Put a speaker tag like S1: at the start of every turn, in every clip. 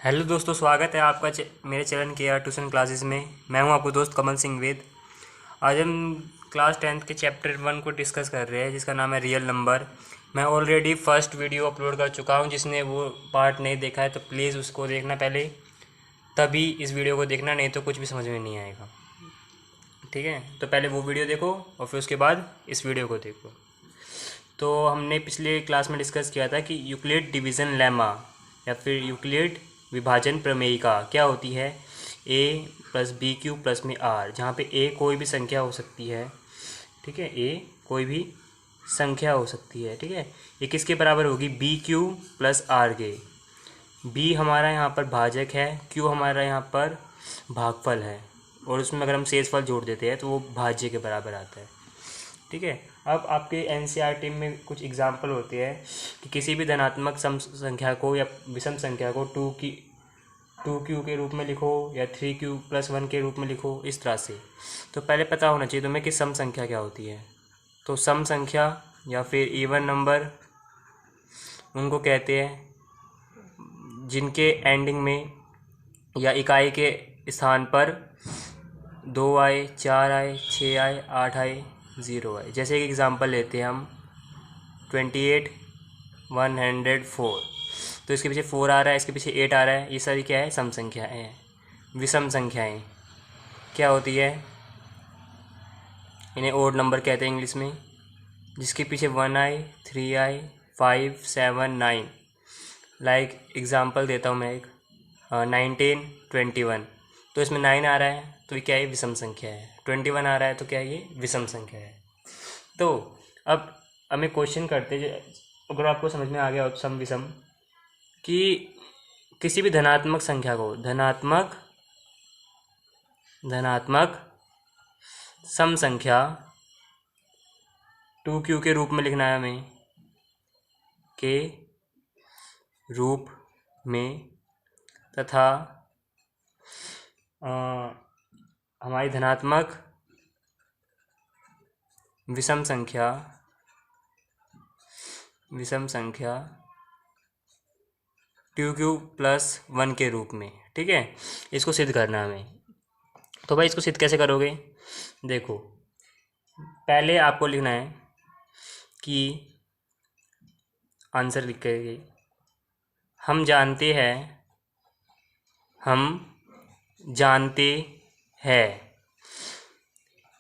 S1: Hello दोस्तों, स्वागत है आपका मेरे चरण के आर ट्यूशन क्लासेस में। मैं हूं आपको दोस्त कमल सिंह वेद। आज हम क्लास 10th के चैप्टर 1 को डिस्कस कर रहे हैं, जिसका नाम है रियल नंबर। मैं ऑलरेडी फर्स्ट वीडियो अपलोड कर चुका हूं। जिसने वो पार्ट नहीं देखा है तो प्लीज़ उसको देखना पहले, तभी इस वीडियो को देखना, नहीं तो कुछ भी समझ में नहीं आएगा। ठीक है, तो पहले वो वीडियो देखो और फिर उसके बाद इस वीडियो को देखो। तो हमने पिछले क्लास में डिस्कस किया था कि यूक्लिड डिवीज़न लेमा या फिर यूक्लिड विभाजन प्रमेयिका क्या होती है। a plus B Q plus में r, जहाँ पे a कोई भी संख्या हो सकती है। ठीक है, a कोई भी संख्या हो सकती है। ठीक है, ये किसके बराबर होगी? बी क्यू प्लस आर के। b हमारा यहाँ पर भाजक है, q हमारा यहाँ पर भागफल है, और उसमें अगर हम शेषफल जोड़ देते हैं तो वो भाज्य के बराबर आता है। ठीक है, अब आपके एनसीईआरटी में कुछ एग्जाम्पल होते हैं कि किसी भी धनात्मक सम संख्या को या विषम संख्या को 2q के रूप में लिखो या 3q+1 के रूप में लिखो, इस तरह से। तो पहले पता होना चाहिए तुम्हें कि सम संख्या क्या होती है। तो सम संख्या या फिर इवन नंबर उनको कहते हैं जिनके एंडिंग में या इकाई के स्थान पर 2 आए, 4 आए, 6 आए, 8 आए, 0 आए। जैसे एक एग्ज़ाम्पल लेते हैं हम 28, 104। तो इसके पीछे 4 आ रहा है, इसके पीछे 8 आ रहा है। ये सारी क्या है? सम संख्याएँ हैं। विषम संख्याएँ क्या होती है? इन्हें ओड नंबर कहते हैं इंग्लिश में। जिसके पीछे 1 आए, 3 आए, 5, 7, 9। लाइक एग्ज़ाम्पल देता हूँ मैं एक 19, 21। तो इसमें 9 आ रहा है तो ये क्या है? विषम संख्या है। 21 आ रहा है तो क्या है? ये विषम संख्या है। तो अब हमें क्वेश्चन करते हैं, अगर आपको समझ में आ गया हो सम विषम, कि किसी भी धनात्मक संख्या को धनात्मक सम संख्या 2q के रूप में लिखना है हमें, के रूप में, तथा हमारी धनात्मक विषम संख्या 2q+1 के रूप में। ठीक है, इसको सिद्ध करना है हमें। तो भाई इसको सिद्ध कैसे करोगे? देखो, पहले आपको लिखना है कि आंसर लिख के हम जानते हैं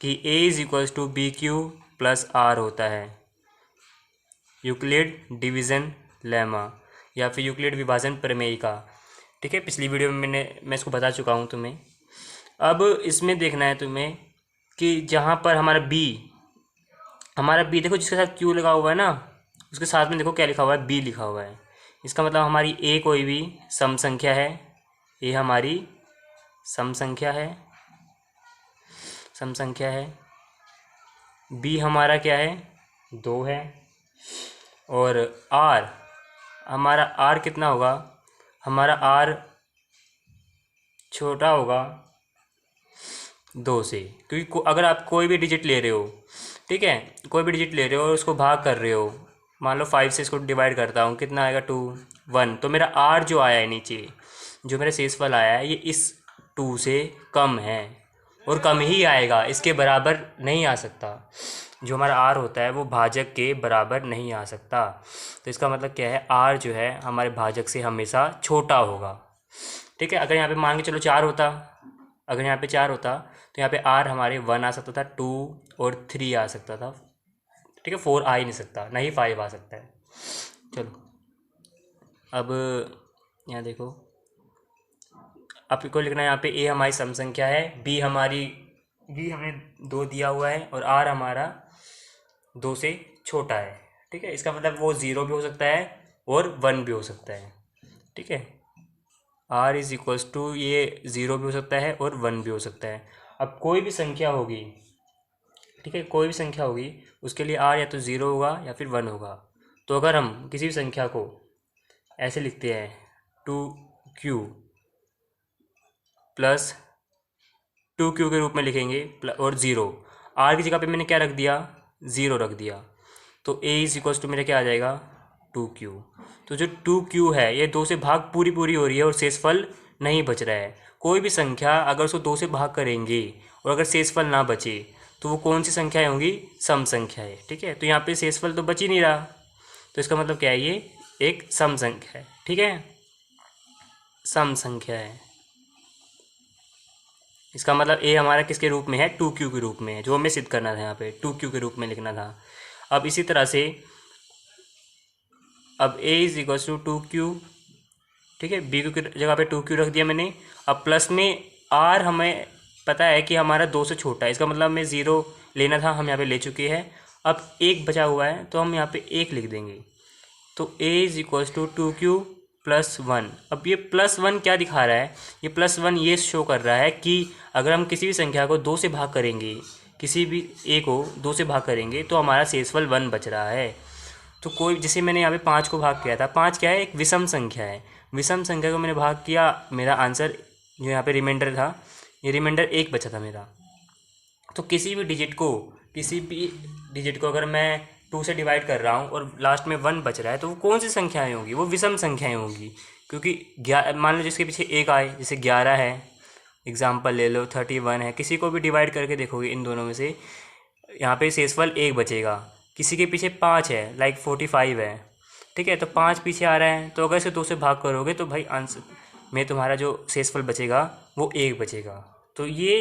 S1: कि a=bq+r होता है। यूक्लिड डिवीज़न लेमा या फिर यूक्लिड विभाजन प्रमेयिका। ठीक है, पिछली वीडियो में मैं इसको बता चुका हूँ तुम्हें। अब इसमें देखना है तुम्हें कि जहाँ पर हमारा b देखो, जिसके साथ q लगा हुआ है ना, उसके साथ में देखो क्या लिखा हुआ है? b लिखा हुआ है। इसका मतलब हमारी a कोई भी सम संख्या है। a हमारी सम संख्या है। b हमारा क्या है? 2 है। और r हमारा कितना होगा? हमारा r छोटा होगा 2 से, क्योंकि अगर आप कोई भी डिजिट ले रहे हो, ठीक है, कोई भी डिजिट ले रहे हो और उसको भाग कर रहे हो, मान लो 5 से इसको डिवाइड करता हूँ, कितना आएगा? 2, 1। तो मेरा r जो आया है नीचे, जो मेरा शेषफल आया है, ये इस 2 से कम है और कम ही आएगा, इसके बराबर नहीं आ सकता। जो हमारा r होता है वो भाजक के बराबर नहीं आ सकता। तो इसका मतलब क्या है? r जो है हमारे भाजक से हमेशा छोटा होगा। ठीक है, अगर यहाँ पे मान के चलो 4 होता, तो यहाँ पे r हमारे 1 आ सकता था, 2 और 3 आ सकता था। ठीक है, 4 आ ही नहीं सकता, ना ही 5 आ सकता है। चलो, अब यहाँ देखो, आपको लिखना है यहाँ पे a हमारी सम संख्या है, b हमें 2 दिया हुआ है, और r हमारा 2 से छोटा है। ठीक है, इसका मतलब वो 0 भी हो सकता है और 1 भी हो सकता है। ठीक है, r ये 0 भी हो सकता है और 1 भी हो सकता है। अब कोई भी संख्या होगी, ठीक है, कोई भी संख्या होगी, उसके लिए r या तो 0 होगा या फिर 1 होगा। तो अगर हम किसी भी संख्या को ऐसे लिखते हैं 2q प्लस 2q के रूप में लिखेंगे और 0, r की जगह पे मैंने क्या रख दिया? 0 रख दिया। तो a मेरा क्या आ जाएगा? 2q। तो जो 2q है ये 2 से भाग पूरी पूरी हो रही है और शेषफल नहीं बच रहा है। कोई भी संख्या अगर उसको 2 से भाग करेंगे और अगर शेषफल ना बचे तो वो कौन सी संख्याएं होंगी? सम संख्या है। ठीक है, तो यहाँ पे शेषफल तो बच ही नहीं रहा, तो इसका मतलब क्या है? ये एक सम संख्या है। ठीक है, सम संख्या है। इसका मतलब ए हमारा किसके रूप में है? 2q के रूप में है, जो हमें सिद्ध करना था। यहाँ पे 2q के रूप में लिखना था। अब इसी तरह से अब a is equals to 2q। ठीक है, बी की जगह पे 2q रख दिया मैंने। अब प्लस में r हमें पता है कि हमारा 2 से छोटा है, इसका मतलब हमें 0 लेना था, हम यहाँ पे ले चुके हैं। अब 1 बचा हुआ है तो हम यहाँ पे 1 लिख देंगे। तो a is equals to 2q plus 1। अब ये प्लस 1 क्या दिखा रहा है? ये प्लस 1 ये शो कर रहा है कि अगर हम किसी भी संख्या को 2 से भाग करेंगे, किसी भी a को 2 से भाग करेंगे तो हमारा शेषफल 1 बच रहा है। तो कोई, जैसे मैंने यहाँ पे 5 को भाग किया था, 5 क्या है? एक विषम संख्या है। विषम संख्या को मैंने भाग किया, मेरा आंसर जो यहाँ पे रिमाइंडर था, ये रिमाइंडर 1 बचा था मेरा। तो किसी भी डिजिट को अगर मैं 2 से डिवाइड कर रहा हूँ और लास्ट में 1 बच रहा है तो वो कौन सी संख्याएं होंगी? वो विषम संख्याएं होंगी। क्योंकि मान लो जिसके पीछे 1 आए, जैसे 11 है, एग्जाम्पल ले लो, 31 है, किसी को भी डिवाइड करके देखोगे इन दोनों में से, यहाँ पे शेषफल 1 बचेगा। किसी के पीछे 5 है, लाइक 45 है, ठीक है, तो 5 पीछे आ रहा है, तो अगर इसे 2 से भाग करोगे तो भाई आंसर में तुम्हारा जो शेषफल बचेगा वो 1 बचेगा। तो ये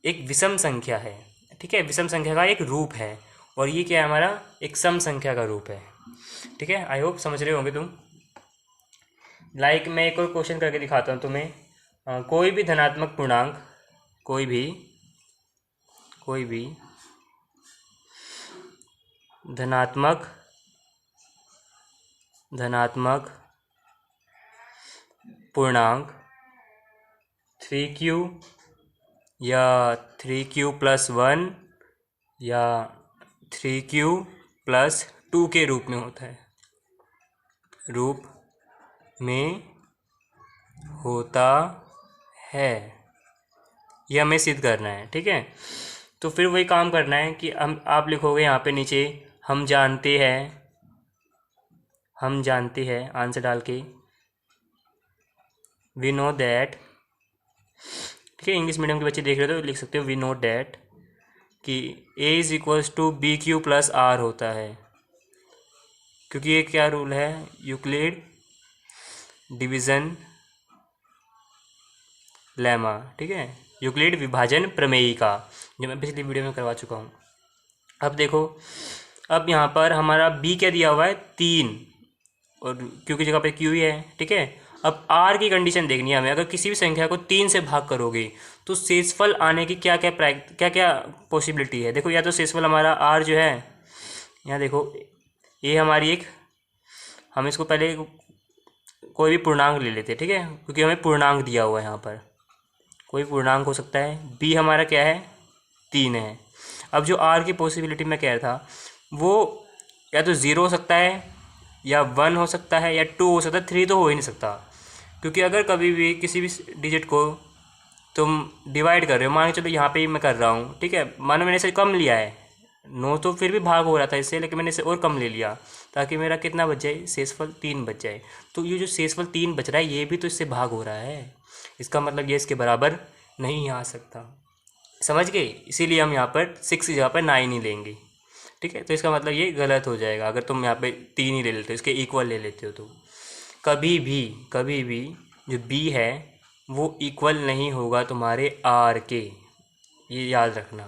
S1: एक विषम संख्या है। ठीक है, विषम संख्या का एक रूप है, और ये क्या है? हमारा एक सम संख्या का रूप है। ठीक है, आई होप समझ रहे होंगे तुम। लाइक मैं एक और क्वेश्चन करके दिखाता हूँ तुम्हें। कोई भी धनात्मक पूर्णांक, कोई भी धनात्मक पूर्णांक 3q या 3q प्लस 1 या 3q प्लस 2 के रूप में होता है, ये हमें सिद्ध करना है। ठीक है, तो फिर वही काम करना है कि आप लिखोगे यहाँ पे नीचे हम जानते हैं आंसर डाल के, वी नो दैट। ठीक है, इंग्लिश मीडियम के बच्चे देख रहे हो तो लिख सकते हो वी नो दैट कि a is equals to b Q plus r होता है। क्योंकि ये क्या रूल है? Euclid division lemma. ठीक है, यूक्लिड विभाजन प्रमेय का, जो मैं पिछली वीडियो में करवा चुका हूँ। अब देखो, अब यहाँ पर हमारा b क्या दिया हुआ है? 3, और q की जगह पे q ही है। ठीक है, अब r की कंडीशन देखनी है हमें। अगर किसी भी संख्या को 3 से भाग करोगे तो शेषफल आने की क्या क्या पॉसिबिलिटी है? देखो, या तो शेषफल हमारा r जो है, यहाँ देखो, ये हमारी एक, हम इसको पहले कोई भी पूर्णांक ले लेते हैं। ठीक है, क्योंकि हमें पूर्णांक दिया हुआ है यहाँ पर, कोई पूर्णांक हो सकता है। b हमारा क्या है? 3 है। अब जो r की पॉसिबिलिटी मैं कह रहा था, वो या तो 0 हो सकता है, या 1 हो सकता है, या 2 हो सकता है, 3 तो हो ही नहीं सकता। क्योंकि अगर कभी भी किसी भी डिजिट को तुम डिवाइड कर रहे हो, मान के चलो यहाँ पे ही मैं कर रहा हूँ, ठीक है, मानो मैंने इसे कम लिया है, 9 तो फिर भी भाग हो रहा था इससे, लेकिन मैंने इसे और कम ले लिया ताकि मेरा कितना बच जाए? शेषफल 3 बच जाए। तो ये जो शेषफल 3 बच रहा है, ये भी तो इससे भाग हो रहा है। इसका मतलब ये इसके बराबर नहीं आ सकता। समझ गए? इसीलिए हम यहाँ पर 6 की जगह पर 9 ही लेंगे। ठीक है, तो इसका मतलब ये गलत हो जाएगा। अगर तुम यहाँ पे 3 ही ले लेते हो, इसके इक्वल ले लेते हो, तो कभी भी जो b है वो इक्वल नहीं होगा तुम्हारे r के। ये याद रखना,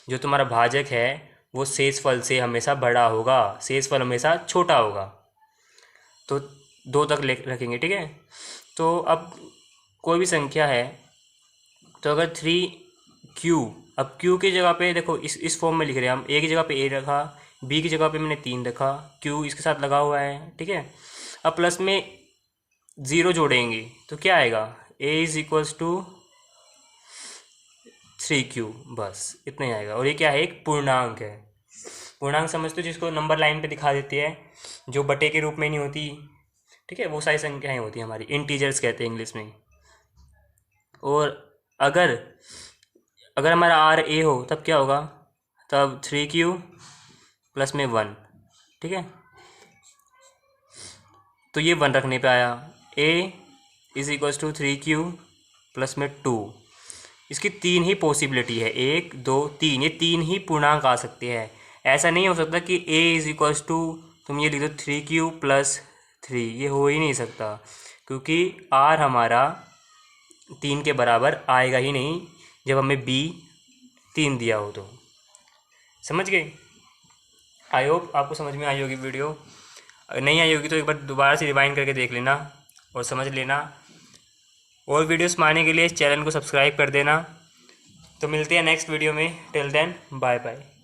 S1: जो तुम्हारा भाजक है वो शेषफल से हमेशा बड़ा होगा, शेषफल हमेशा छोटा होगा। तो 2 तक ले रखेंगे। ठीक है, तो अब कोई भी संख्या है, तो अगर 3q, अब q की जगह पे देखो, इस फॉर्म में लिख रहे हैं हम, a की जगह पे a रखा, b की जगह पे मैंने 3 रखा, q इसके साथ लगा हुआ है। ठीक है, अब प्लस में 0 जोड़ेंगे तो क्या आएगा? a is equals to 3q, बस इतना ही आएगा। और ये क्या है? एक पूर्णांक है। पूर्णांक समझते हो जिसको नंबर लाइन पे दिखा देती है, जो बटे के रूप में नहीं होती। ठीक है, वो सारी संख्याएं होती हैं हमारी, इंटीजर्स कहते हैं इंग्लिश में। और अगर हमारा आर ए हो तब क्या होगा? तब 3q प्लस में 1। ठीक है, तो ये 1 रखने पे आया। a is equals to 3q plus में 2। इसकी 3 ही पॉसिबिलिटी है, 1 2 3, ये 3 ही पूर्णांक आ सकते हैं। ऐसा नहीं हो सकता कि a इज इक्वल्स टू तुम ये लिख दो 3q प्लस 3, ये हो ही नहीं सकता, क्योंकि r हमारा 3 के बराबर आएगा ही नहीं जब हमें b 3 दिया हो। तो समझ गए? आई होप आपको समझ में आई होगी वीडियो। अगर नहीं आई होगी तो एक बार दोबारा से रिवाइंड करके देख लेना और समझ लेना। और वीडियोस पाने के लिए इस चैनल को सब्सक्राइब कर देना। तो मिलते हैं नेक्स्ट वीडियो में। Till then bye bye.